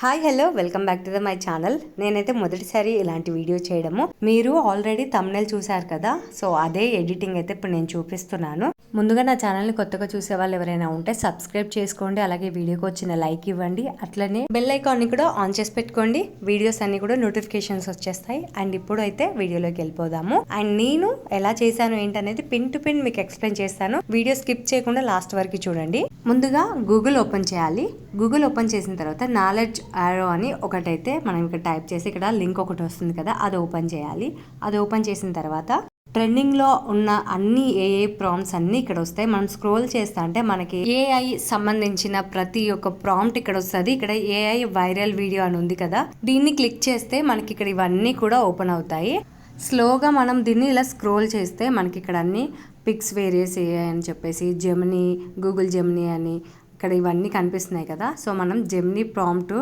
Hi hello welcome back to my channel. నేనైతే మొదటిసారి ఇలాంటి వీడియో చేయడము. మీరు ఆల్రెడీ థంబ్నెయిల్ చూసారు కదా, సో అదే ఎడిటింగ్ అయితే ఇప్పుడు నేను చూపిస్తున్నాను. ముందుగా నా ఛానల్ని కొత్తగా చూసే వాళ్ళు ఎవరైనా ఉంటే సబ్స్క్రైబ్ చేసుకోండి, అలాగే వీడియోకి వచ్చిన లైక్ ఇవ్వండి, అట్లనే బెల్ ఐకాన్ని కూడా ఆన్ చేసి పెట్టుకోండి. వీడియోస్ అన్ని కూడా నోటిఫికేషన్స్ వచ్చేస్తాయి. అండ్ ఇప్పుడు అయితే వీడియోలోకి వెళ్ళిపోదాము. అండ్ నేను ఎలా చేశాను ఏంటనేది పిన్ టు పిన్ మీకు ఎక్స్ప్లెయిన్ చేస్తాను. వీడియో స్కిప్ చేయకుండా లాస్ట్ వరకు చూడండి. ముందుగా గూగుల్ ఓపెన్ చేయాలి. గూగుల్ ఓపెన్ చేసిన తర్వాత నాలెడ్జ్ ఆరో అని ఒకటైతే మనం ఇక్కడ టైప్ చేసి ఇక్కడ లింక్ ఒకటి వస్తుంది కదా, అది ఓపెన్ చేయాలి. అది ఓపెన్ చేసిన తర్వాత ట్రెండింగ్లో ఉన్న అన్ని ఏఐ ప్రాంప్ట్స్ అన్నీ ఇక్కడ వస్తాయి. మనం స్క్రోల్ చేస్తా అంటే మనకి ఏఐ సంబంధించిన ప్రతి ఒక్క ప్రాంప్ట్ ఇక్కడ వస్తుంది. ఇక్కడ ఏఐ వైరల్ వీడియో అని ఉంది కదా, దీన్ని క్లిక్ చేస్తే మనకి ఇక్కడ ఇవన్నీ కూడా ఓపెన్ అవుతాయి. స్లోగా మనం దీన్ని ఇలా స్క్రోల్ చేస్తే మనకి ఇక్కడ అన్ని పిక్స్ వేరియస్ ఏఐ అని చెప్పేసి జెమినీ, గూగుల్ జెమినీ అని ఇక్కడ ఇవన్నీ కనిపిస్తున్నాయి కదా. సో మనం జెమినీ ప్రాంప్ట్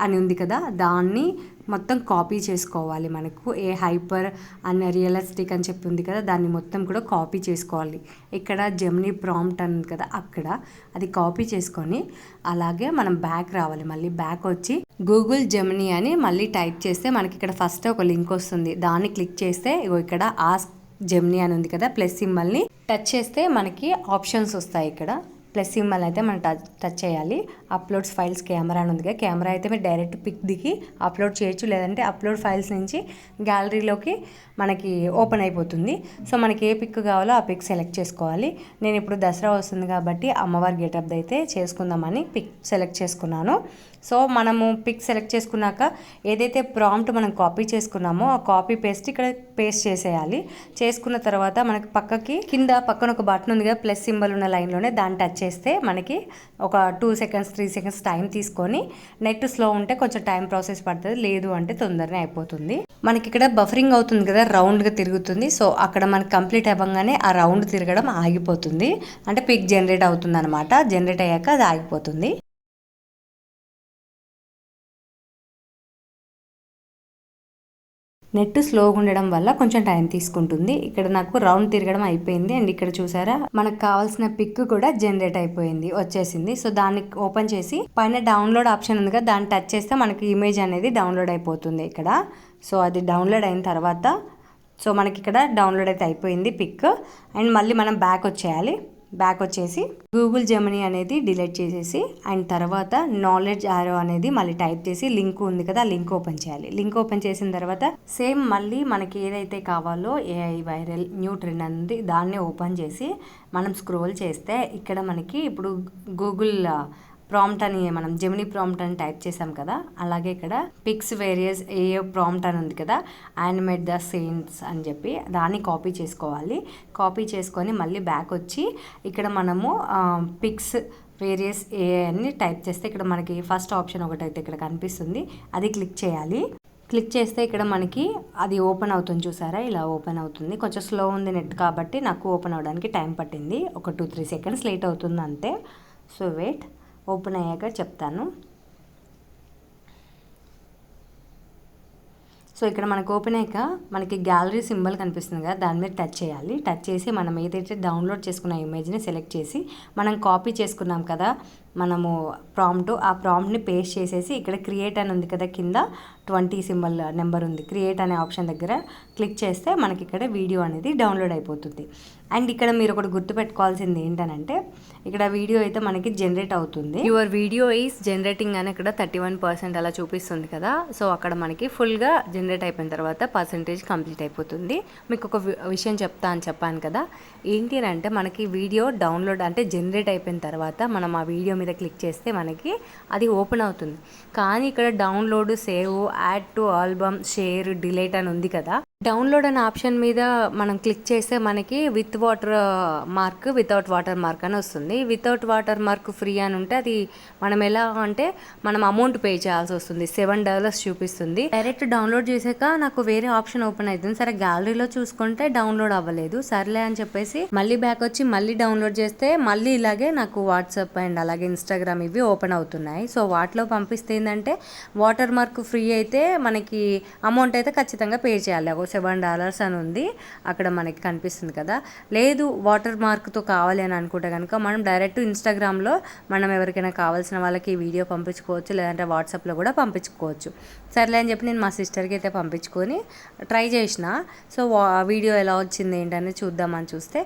అని ఉంది కదా, దాన్ని మొత్తం కాపీ చేసుకోవాలి. మనకు ఏ హైపర్ అండ్ రియలిస్టిక్ అని చెప్పి ఉంది కదా, దాన్ని మొత్తం కూడా కాపీ చేసుకోవాలి. ఇక్కడ జెమినీ ప్రాంప్ట్ అని ఉంది కదా, అక్కడ అది కాపీ చేసుకొని అలాగే మనం బ్యాక్ రావాలి. మళ్ళీ బ్యాక్ వచ్చి గూగుల్ జెమినీ అని మళ్ళీ టైప్ చేస్తే మనకి ఇక్కడ ఫస్ట్ ఒక లింక్ వస్తుంది. దాన్ని క్లిక్ చేస్తే ఇక్కడ ఆస్క్ జెమినీ అని ఉంది కదా, ప్లస్ సింబల్ని టచ్ చేస్తే మనకి ఆప్షన్స్ వస్తాయి. ఇక్కడ ప్లస్ సింబల్ అయితే మనం టచ్ చేయాలి. అప్లోడ్స్ ఫైల్స్ కెమెరా అని ఉంది కదా, కెమెరా అయితే మీరు డైరెక్ట్ పిక్ దిగి అప్లోడ్ చేయొచ్చు, లేదంటే అప్లోడ్ ఫైల్స్ నుంచి గ్యాలరీలోకి మనకి ఓపెన్ అయిపోతుంది. సో మనకి ఏ పిక్ కావాలో ఆ పిక్ సెలెక్ట్ చేసుకోవాలి. నేను ఇప్పుడు దసరా వస్తుంది కాబట్టి అమ్మవారి గెటప్ అయితే చేసుకుందామని పిక్ సెలెక్ట్ చేసుకున్నాను. సో మనము పిక్ సెలెక్ట్ చేసుకున్నాక ఏదైతే ప్రాంప్ట్ మనం కాపీ చేసుకున్నామో ఆ కాపీ పేస్ట్ ఇక్కడ పేస్ట్ చేసేయాలి. చేసుకున్న తర్వాత మనకి పక్కన ఒక బటన్ ఉంది కదా, ప్లస్ సింబల్ ఉన్న లైన్లోనే దాన్ని టచ్ చేస్తే మనకి ఒక 2 seconds 3 seconds టైం తీసుకొని, నెట్ స్లో ఉంటే కొంచెం టైం ప్రాసెస్ పడుతుంది, లేదు అంటే తొందరనే అయిపోతుంది. మనకి ఇక్కడ బఫరింగ్ అవుతుంది కదా, రౌండ్గా తిరుగుతుంది. సో అక్కడ మనకి కంప్లీట్ అవ్వగానే ఆ రౌండ్ తిరగడం ఆగిపోతుంది, అంటే పిక్ జనరేట్ అవుతుంది అనమాట. జనరేట్ అయ్యాక అది ఆగిపోతుంది. నెట్ స్లోగా ఉండడం వల్ల కొంచెం టైం తీసుకుంటుంది. ఇక్కడ నాకు రౌండ్ తిరగడం అయిపోయింది. అండ్ ఇక్కడ చూసారా, మనకు కావాల్సిన పిక్ కూడా జనరేట్ అయిపోయింది, వచ్చేసింది. సో దాన్ని ఓపెన్ చేసి పైన డౌన్లోడ్ ఆప్షన్ ఉంది కదా, దాన్ని టచ్ చేస్తే మనకి ఇమేజ్ అనేది డౌన్లోడ్ అయిపోతుంది ఇక్కడ. సో అది డౌన్లోడ్ అయిన తర్వాత సో మనకి ఇక్కడ డౌన్లోడ్ అయితే అయిపోయింది పిక్. అండ్ మళ్ళీ మనం బ్యాక్ వచ్చేయాలి. బ్యాక్ వచ్చేసి గూగుల్ జెమినీ అనేది డిలీట్ చేసేసి అండ్ తర్వాత నాలెడ్జ్ ఆరో అనేది మళ్ళీ టైప్ చేసి లింక్ ఉంది కదా, లింక్ ఓపెన్ చేయాలి. లింక్ ఓపెన్ చేసిన తర్వాత సేమ్ మళ్ళీ మనకి ఏదైతే కావాలో ఏఐ వైరల్ న్యూ ట్రెండ్ అనేది దాన్ని ఓపెన్ చేసి మనం స్క్రోల్ చేస్తే ఇక్కడ మనకి ఇప్పుడు గూగుల్ ప్రాంప్ట్ అని మనం జెమినీ ప్రాంప్ట్ అని టైప్ చేసాం కదా, అలాగే ఇక్కడ పిక్స్ వేరియస్ ఏ ప్రాంప్ట్ అని ఉంది కదా, యానిమేట్ ద సీన్స్ అని చెప్పి దాన్ని కాపీ చేసుకోవాలి. కాపీ చేసుకొని మళ్ళీ బ్యాక్ వచ్చి ఇక్కడ మనము పిక్స్ వేరియస్ ఏ అని టైప్ చేస్తే ఇక్కడ మనకి ఫస్ట్ ఆప్షన్ ఒకటైతే ఇక్కడ కనిపిస్తుంది, అది క్లిక్ చేయాలి. క్లిక్ చేస్తే ఇక్కడ మనకి అది ఓపెన్ అవుతుంది, చూసారా, ఇలా ఓపెన్ అవుతుంది. కొంచెం స్లో ఉంది నెట్ కాబట్టి నాకు ఓపెన్ అవ్వడానికి టైం పట్టింది, ఒక 2-3 seconds లేట్ అవుతుంది అంతే. సో వెయిట్, ఓపెన్ అయ్యాక చెప్తాను. సో ఇక్కడ మనకు ఓపెన్ అయ్యాక మనకి గ్యాలరీ సింబల్ కనిపిస్తుంది కదా, దాని మీద టచ్ చేయాలి. టచ్ చేసి మనం ఏదైతే డౌన్లోడ్ చేసుకున్న ఇమేజ్ని సెలెక్ట్ చేసి మనం కాపీ చేసుకున్నాం కదా మనము ప్రాంప్ట్, ఆ ప్రాంప్ట్ని పేస్ట్ చేసేసి ఇక్కడ క్రియేట్ అని ఉంది కదా, కింద 20 సింబల్ నెంబర్ ఉంది, క్రియేట్ అనే ఆప్షన్ దగ్గర క్లిక్ చేస్తే మనకి ఇక్కడ వీడియో అనేది డౌన్లోడ్ అయిపోతుంది. అండ్ ఇక్కడ మీరు ఒకటి గుర్తుపెట్టుకోవాల్సింది ఏంటనంటే, ఇక్కడ వీడియో అయితే మనకి జనరేట్ అవుతుంది. యువర్ వీడియో ఈజ్ జనరేటింగ్ అని ఇక్కడ 31% అలా చూపిస్తుంది కదా. సో అక్కడ మనకి ఫుల్గా జనరేట్ అయిపోయిన తర్వాత పర్సంటేజ్ కంప్లీట్ అయిపోతుంది. మీకు ఒక విషయం చెప్పాను కదా, ఏంటి అని అంటే మనకి వీడియో డౌన్లోడ్ అంటే జనరేట్ అయిపోయిన తర్వాత మనం ఆ వీడియో మీద క్లిక్ చేస్తే మనకి అది ఓపెన్ అవుతుంది. కానీ ఇక్కడ download, save, add to album, share, delete అని ఉంది కదా, డౌన్లోడ్ అనే ఆప్షన్ మీద మనం క్లిక్ చేస్తే మనకి with water mark, without water mark అని వస్తుంది. వితౌట్ వాటర్ మార్క్ ఫ్రీ అని ఉంటే అది మనం ఎలా అంటే మనం అమౌంట్ పే చేయాల్సి వస్తుంది, $7 చూపిస్తుంది. డైరెక్ట్ డౌన్లోడ్ చేసాక నాకు వేరే ఆప్షన్ ఓపెన్ అవుతుంది. సరే గ్యాలరీలో చూసుకుంటే డౌన్లోడ్ అవ్వలేదు, సర్లే అని చెప్పేసి మళ్ళీ బ్యాక్ వచ్చి మళ్ళీ డౌన్లోడ్ చేస్తే మళ్ళీ ఇలాగే నాకు వాట్సాప్ అండ్ అలాగే ఇన్స్టాగ్రామ్ ఇవి ఓపెన్ అవుతున్నాయి. సో వాటిలో పంపిస్తే ఏంటంటే వాటర్ మార్క్ ఫ్రీ అయితే మనకి అమౌంట్ అయితే ఖచ్చితంగా పే చేయాలి. $7 అని ఉంది, అక్కడ మనకి కనిపిస్తుంది కదా. లేదు వాటర్ మార్క్తో కావాలి అని అనుకుంటే కనుక మనం డైరెక్ట్ ఇన్స్టాగ్రామ్లో మనం ఎవరికైనా కావాల్సిన వాళ్ళకి ఈ వీడియో పంపించుకోవచ్చు, లేదంటే వాట్సాప్లో కూడా పంపించుకోవచ్చు. సర్లే అని చెప్పి నేను మా సిస్టర్కి అయితే పంపించుకొని ట్రై చేసిన. సో వీడియో ఎలా వచ్చింది ఏంటనేది చూద్దామని చూస్తే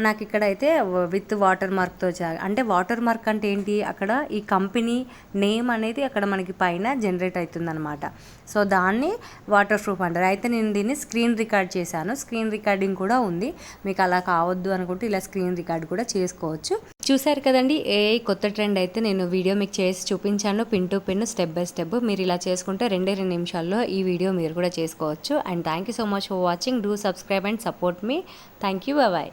నాకు ఇక్కడైతే విత్ వాటర్ మార్క్తో అంటే వాటర్ మార్క్ అంటే ఏంటి, అక్కడ ఈ కంపెనీ నేమ్ అనేది అక్కడ మనకి పైన జనరేట్ అవుతుందన్నమాట. సో దాన్ని వాటర్ ప్రూఫ్ అంటారు. అయితే నేను దీన్ని స్క్రీన్ రికార్డ్ చేశాను, స్క్రీన్ రికార్డింగ్ కూడా ఉంది. మీకు అలా కావద్దు అనుకుంటే ఇలా స్క్రీన్ రికార్డ్ కూడా చేసుకోవచ్చు. చూసారు కదండి, ఏఐ కొత్త ట్రెండ్ అయితే నేను వీడియో మీకు చేసి చూపించాను, pin to pin step by step. మీరు ఇలా చేసుకుంటే 2 నిమిషాల్లో ఈ వీడియో మీరు కూడా చేసుకోవచ్చు. And thank you so much for watching. Do subscribe and support me. Thank you. Bye.